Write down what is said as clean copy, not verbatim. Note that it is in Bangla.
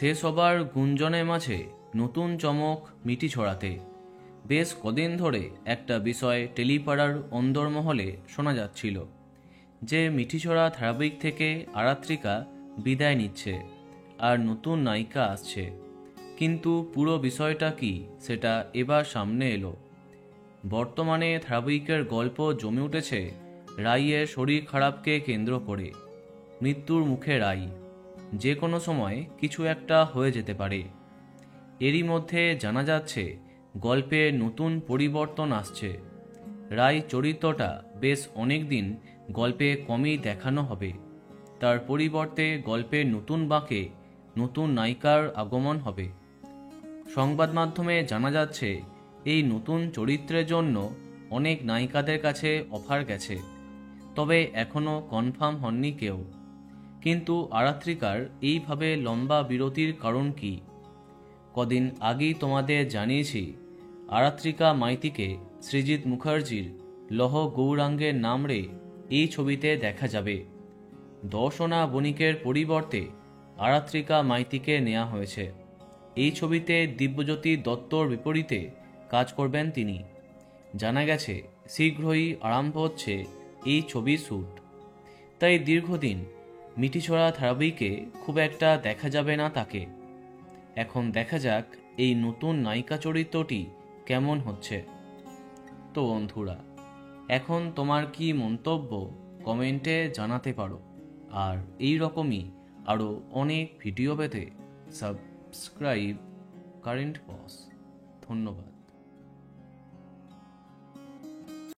শেষ হবার গুঞ্জনের মাঝে নতুন চমক মিটি ছড়াতে বেশ কদিন ধরে একটা বিষয় টেলিপাড়ার অন্দরমহলে শোনা যাচ্ছিল যে মিঠিছড়া ধারাবাহিক থেকে আরাত্রিকা বিদায় নিচ্ছে আর নতুন নায়িকা আসছে। কিন্তু পুরো বিষয়টা কি সেটা এবার সামনে এলো। বর্তমানে ধারাবাহিকের গল্প জমে উঠেছে রাইয়ের শরীর খারাপকে কেন্দ্র করে। মৃত্যুর মুখে রাই, যে কোনো সময় কিছু একটা হয়ে যেতে পারে। এরই মধ্যে জানা যাচ্ছে গল্পে নতুন পরিবর্তন আসছে। রাই চরিত্রটা বেশ অনেক দিন গল্পে কমই দেখানো হবে। তার পরিবর্তে গল্পের নতুন বাঁকে নতুন নায়িকার আগমন হবে। সংবাদ মাধ্যমে জানা যাচ্ছে এই নতুন চরিত্রের জন্য অনেক নায়িকাদের কাছে অফার গেছে, তবে এখনও কনফার্ম হননি কেউ। কিন্তু আরাত্রিকার এইভাবে লম্বা বিরতির কারণ কি? কদিন আগেই তোমাদের জানিয়েছি আরাত্রিকা মাইতিকে সৃজিত মুখার্জির লহ গৌরাঙ্গের নামরে এই ছবিতে দেখা যাবে। দর্শনা বণিকের পরিবর্তে আরাত্রিকা মাইতিকে নেওয়া হয়েছে। এই ছবিতে দিব্যজ্যোতি দত্তর বিপরীতে কাজ করবেন তিনি। জানা গেছে শীঘ্রই আরম্ভ হচ্ছে এই ছবির শ্যুট। তাই দীর্ঘদিন মিঠিছড়া ধারাবাহিকে খুব একটা দেখা যাবে না তাকে। এখন দেখা যাক এই নতুন নায়িকা চরিত্রটি কেমন হচ্ছে। তো বন্ধুরা, এখন তোমার কি মন্তব্য কমেন্টে জানাতে পারো। আর এই রকমই আরও অনেক ভিডিও পেতে সাবস্ক্রাইব কারেন্ট পজ। ধন্যবাদ।